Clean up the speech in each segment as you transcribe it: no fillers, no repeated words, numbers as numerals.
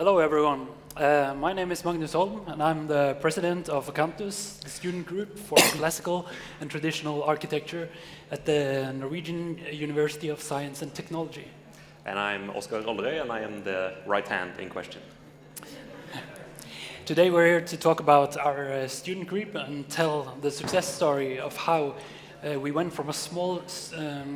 Hello everyone, my name is Magnus Holm and I'm the president of Akantus, the student group for classical and traditional architecture at the Norwegian University of Science and Technology. And I'm Olderøy and I am the right hand in question. Today we're here to talk about our student group and tell the success story of how we went from a small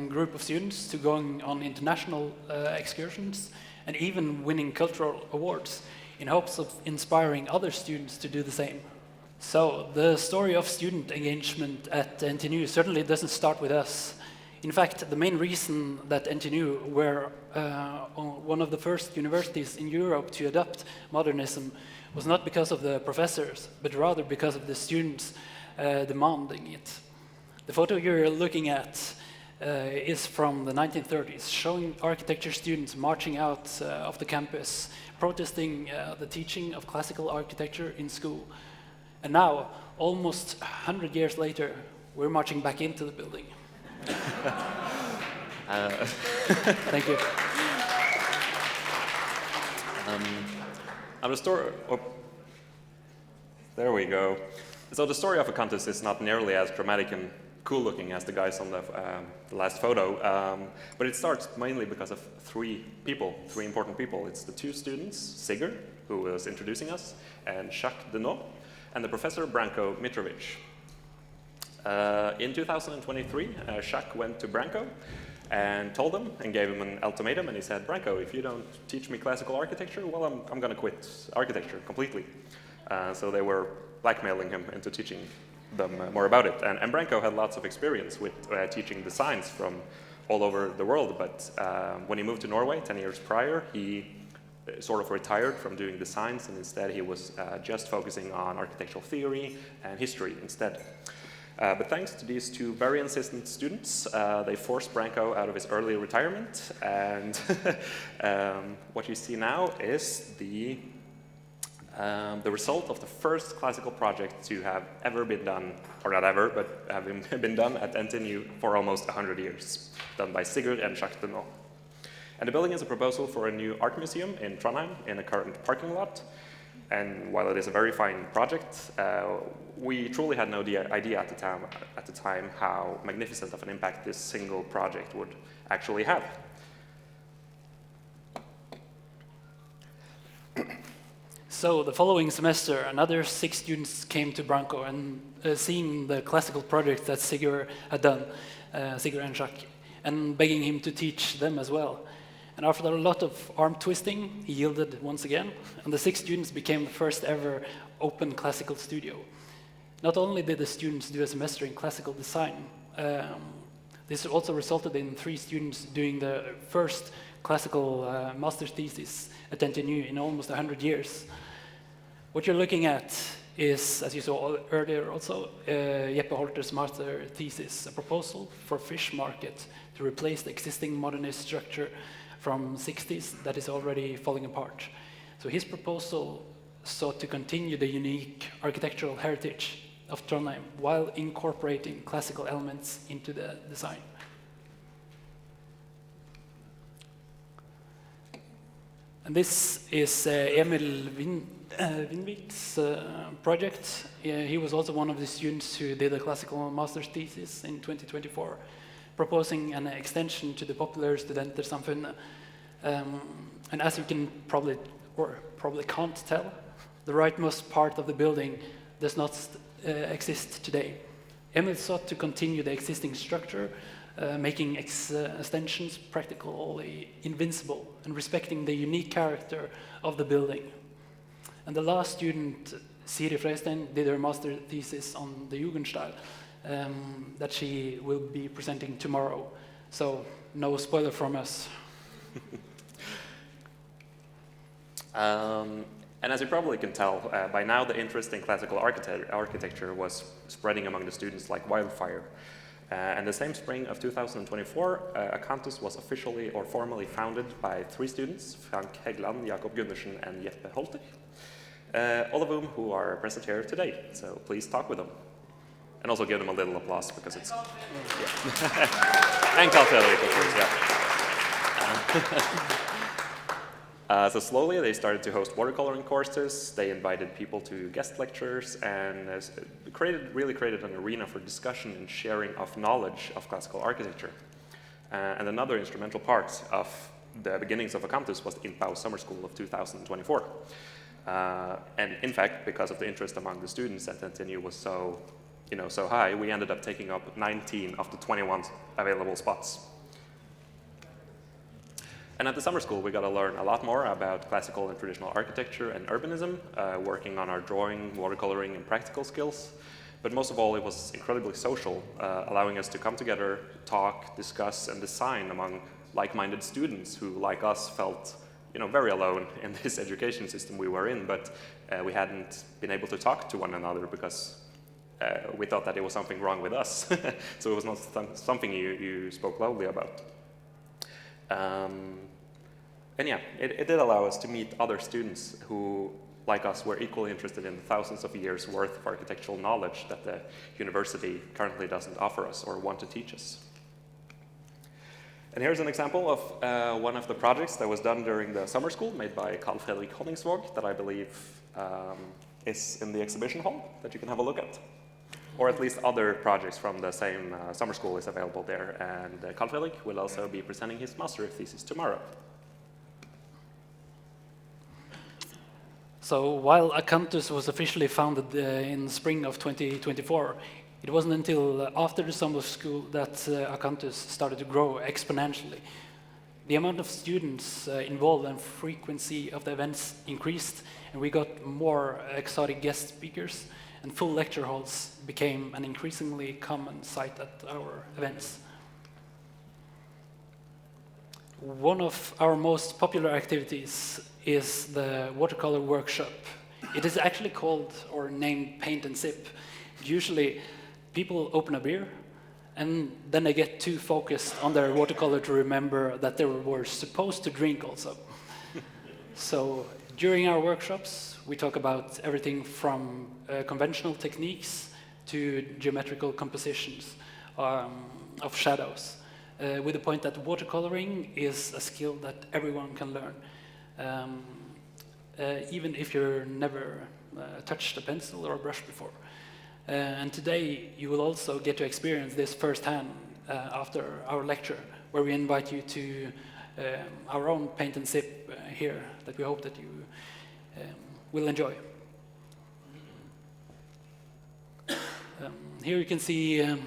group of students to going on international excursions and even winning cultural awards in hopes of inspiring other students to do the same. So the story of student engagement at NTNU certainly doesn't start with us. In fact, the main reason that NTNU were one of the first universities in Europe to adopt modernism was not because of the professors, but rather because of the students demanding it. The photo you're looking at is from the 1930s, showing architecture students marching out of the campus, protesting the teaching of classical architecture in school. And now, almost 100 years later, we're marching back into the building. Thank you. There we go. So the story of Akantus is not nearly as dramatic and cool looking as the guys on the last photo, but it starts mainly because of three important people. It's the two students, Sigurd, who was introducing us, and Jacques Denot, and the professor Branko Mitrovic. In 2023, Jacques went to Branko and told him and gave him an ultimatum, and he said, Branko, if you don't teach me classical architecture, well, I'm going to quit architecture completely. So they were blackmailing him into teaching them more about it. And Branko had lots of experience with teaching designs from all over the world, but when he moved to Norway 10 years prior, he sort of retired from doing designs, and instead he was just focusing on architectural theory and history instead. But thanks to these two very insistent students, they forced Branko out of his early retirement, and what you see now is the result of the first classical project to have ever been done, or not ever, but having been done at NTNU for almost 100 years, done by Sigurd and Jacques Denot. And the building is a proposal for a new art museum in Trondheim in a current parking lot. And while it is a very fine project, we truly had no idea at the time how magnificent of an impact this single project would actually have. So the following semester, another 6 students came to Branko and seeing the classical project that Sigurd had done, Sigurd and Jacques, and begging him to teach them as well. And after a lot of arm twisting, he yielded once again, and the 6 students became the first ever open classical studio. Not only did the students do a semester in classical design, this also resulted in 3 students doing the first classical master's thesis at NTNU in almost 100 years. What you're looking at is, as you saw earlier also, Jeppe Holter's master thesis, a proposal for fish market to replace the existing modernist structure from 60s that is already falling apart. So his proposal sought to continue the unique architectural heritage of Trondheim while incorporating classical elements into the design. And this is Emil Vindvik's project. He was also one of the students who did a classical master's thesis in 2024, proposing an extension to the popular Studentersamfunnet. And as you can probably can't tell, the rightmost part of the building does not exist today. Emil sought to continue the existing structure, making extensions practically invincible and respecting the unique character of the building. And the last student, Siri Freystein, did her master thesis on the Jugendstil that she will be presenting tomorrow. So no spoiler from us. And as you probably can tell, by now the interest in classical architecture was spreading among the students like wildfire. And the same spring of 2024, Akantus was officially or formally founded by 3 students, Frank Hegland, Jakob Gundersen, and Jeppe Holter, all of whom who are present here today. So please talk with them. And also give them a little applause because it's... Yeah. And Carl Fredrik, of course, yeah. So slowly they started to host watercoloring courses, they invited people to guest lectures, and really created an arena for discussion and sharing of knowledge of classical architecture. And another instrumental part of the beginnings of Akantus was the INPAO Summer School of 2024. And in fact, because of the interest among the students at NTNU was so high, we ended up taking up 19 of the 21 available spots. And at the summer school, we got to learn a lot more about classical and traditional architecture and urbanism, working on our drawing, watercoloring, and practical skills. But most of all, it was incredibly social, allowing us to come together, talk, discuss, and design among like-minded students who, like us, felt very alone in this education system we were in, but we hadn't been able to talk to one another because we thought that it was something wrong with us. So it was not something you spoke loudly about. And yeah, it did allow us to meet other students who, like us, were equally interested in the thousands of years worth of architectural knowledge that the university currently doesn't offer us or want to teach us. And here's an example of one of the projects that was done during the summer school, made by Carl Fredrik Honningsvåg, that I believe is in the exhibition hall that you can have a look at. Or at least other projects from the same summer school is available there. And Carl Fredrik will also be presenting his master thesis tomorrow. So while Akantus was officially founded in spring of 2024, it wasn't until after the summer school that Akantus started to grow exponentially. The amount of students involved and frequency of the events increased, and we got more exotic guest speakers, and full lecture halls became an increasingly common sight at our events. One of our most popular activities is the watercolor workshop. It is actually called or named Paint and Sip. Usually people open a beer and then they get too focused on their watercolor to remember that they were supposed to drink also. So during our workshops, we talk about everything from conventional techniques to geometrical compositions of shadows, with the point that watercoloring is a skill that everyone can learn, even if you've never touched a pencil or a brush before. And today, you will also get to experience this firsthand after our lecture, where we invite you to our own paint and sip here that we hope that you will enjoy. Here you can see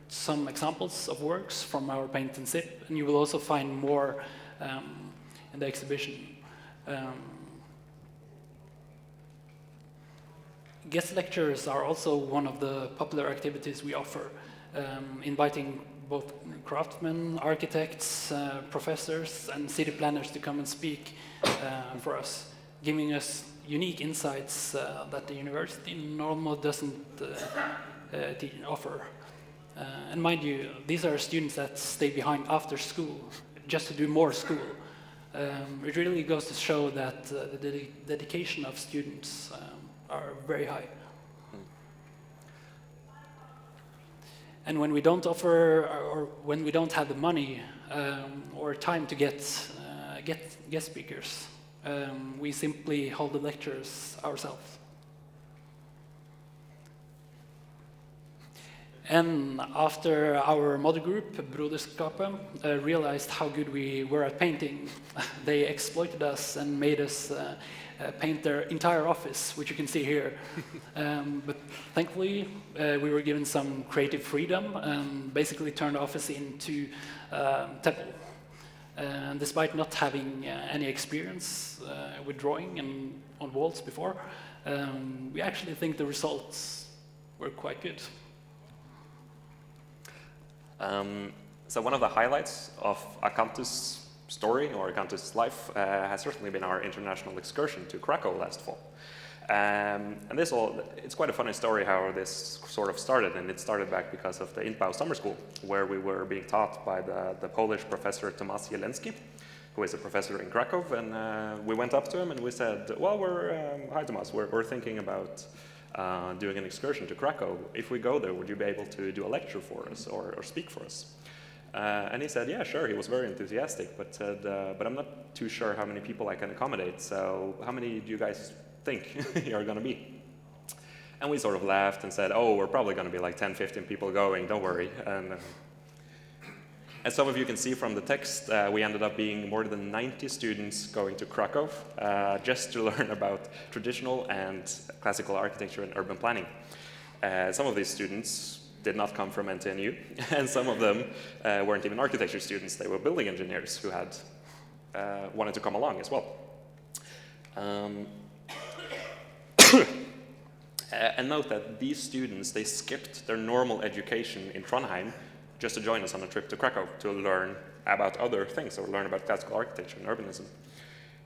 some examples of works from our paint and sip, and you will also find more in the exhibition. Guest lectures are also one of the popular activities we offer, inviting both craftsmen, architects, professors, and city planners to come and speak for us, giving us unique insights that the university normally doesn't offer. And mind you, these are students that stay behind after school just to do more school. It really goes to show that the dedication of students are very high. And when we don't offer, or when we don't have the money or time to get guest speakers, we simply hold the lectures ourselves. And after our model group, Broderskapet, realized how good we were at painting, they exploited us and made us paint their entire office, which you can see here. But thankfully, we were given some creative freedom and basically turned the office into temple. And despite not having any experience with drawing and on walls before, we actually think the results were quite good. So one of the highlights of Akantus' story or Akantus' life has certainly been our international excursion to Krakow last fall. And it's quite a funny story how this sort of started, and it started back because of the INPAO Summer School, where we were being taught by the Polish professor Tomasz Jelensky, who is a professor in Krakow, and we went up to him and we said, well, hi Tomasz, we're thinking about doing an excursion to Krakow. If we go there, would you be able to do a lecture for us or speak for us? And he said, yeah, sure, he was very enthusiastic, but said, but I'm not too sure how many people I can accommodate, so how many do you guys think you're going to be? And we sort of laughed and said, oh, we're probably going to be like 10, 15 people going, don't worry. And as some of you can see from the text, we ended up being more than 90 students going to Krakow just to learn about traditional and classical architecture and urban planning. Some of these students did not come from NTNU, and some of them weren't even architecture students. They were building engineers who had wanted to come along as well. And note that these students, they skipped their normal education in Trondheim just to join us on a trip to Krakow to learn about other things, or learn about classical architecture and urbanism.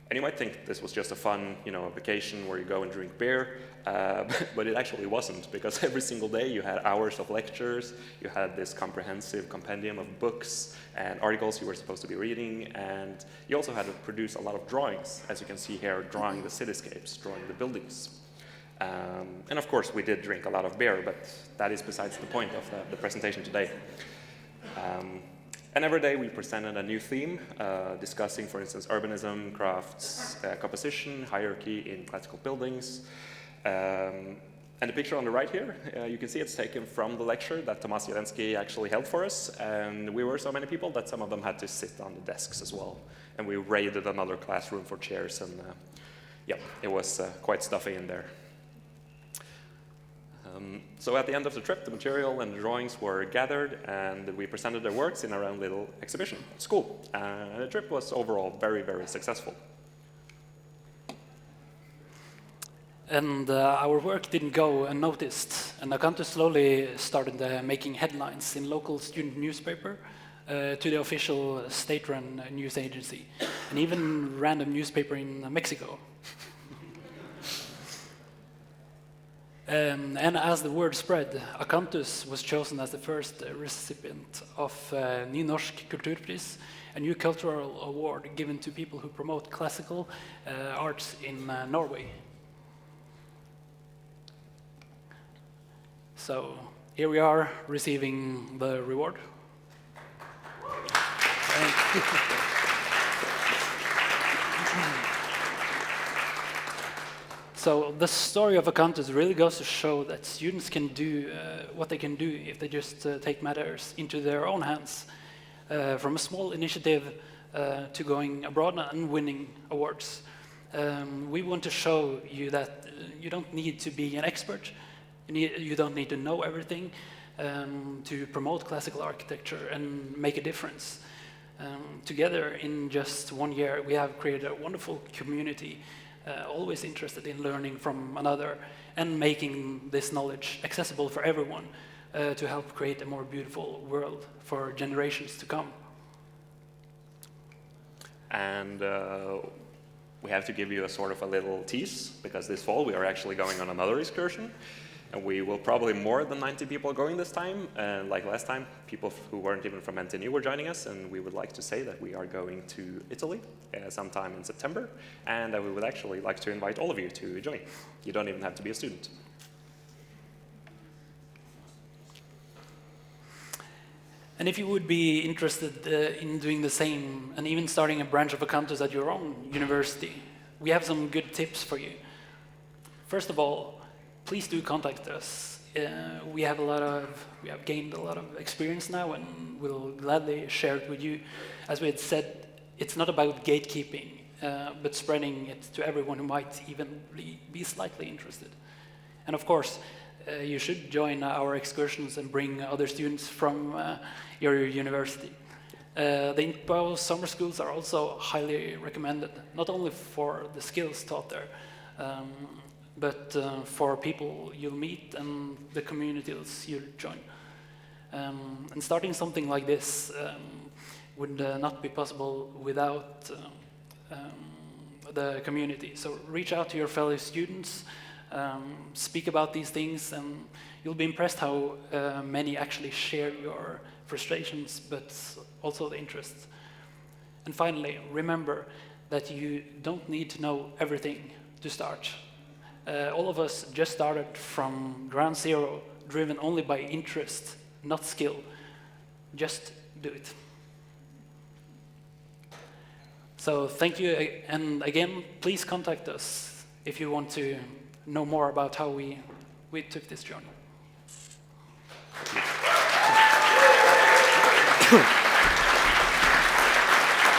And you might think this was just a fun, vacation where you go and drink beer, but it actually wasn't, because every single day you had hours of lectures, you had this comprehensive compendium of books and articles you were supposed to be reading, and you also had to produce a lot of drawings, as you can see here, drawing the cityscapes, drawing the buildings. And of course, we did drink a lot of beer, but that is besides the point of the presentation today. And every day we presented a new theme, discussing, for instance, urbanism, crafts, composition, hierarchy in classical buildings. And the picture on the right here, you can see it's taken from the lecture that Tomas Jelensky actually held for us. And we were so many people that some of them had to sit on the desks as well. And we raided another classroom for chairs, and yeah, it was quite stuffy in there. So at the end of the trip, the material and the drawings were gathered, and we presented their works in our own little exhibition at school. And the trip was overall very, very successful. And our work didn't go unnoticed, and Akantus slowly started making headlines in local student newspaper to the official state-run news agency, and even random newspaper in Mexico. And as the word spread, Akantus was chosen as the first recipient of Ny Norsk Kulturpris, a new cultural award given to people who promote classical arts in Norway. So here we are receiving the reward. So the story of Akantus really goes to show that students can do what they can do if they just take matters into their own hands. From a small initiative to going abroad and winning awards. We want to show you that you don't need to be an expert, you don't need to know everything to promote classical architecture and make a difference. Together in just 1 year we have created a wonderful community, always interested in learning from another and making this knowledge accessible for everyone to help create a more beautiful world for generations to come. And we have to give you a sort of a little tease, because this fall we are actually going on another excursion. And we will probably more than 90 people going this time. And like last time, people who weren't even from NTNU were joining us. And we would like to say that we are going to Italy sometime in September. And that we would actually like to invite all of you to join. You don't even have to be a student. And if you would be interested in doing the same and even starting a branch of Akantus at your own university, we have some good tips for you. First of all, please do contact us. We have gained a lot of experience now, and we'll gladly share it with you. As we had said, it's not about gatekeeping, but spreading it to everyone who might even be slightly interested. And of course, you should join our excursions and bring other students from your university. The INPO summer schools are also highly recommended, not only for the skills taught there, but for people you'll meet and the communities you'll join. And starting something like this would not be possible without the community. So reach out to your fellow students, speak about these things, and you'll be impressed how many actually share your frustrations, but also the interests. And finally, remember that you don't need to know everything to start. All of us just started from ground zero, driven only by interest, not skill. Just do it. So thank you, and again, please contact us if you want to know more about how we took this journey.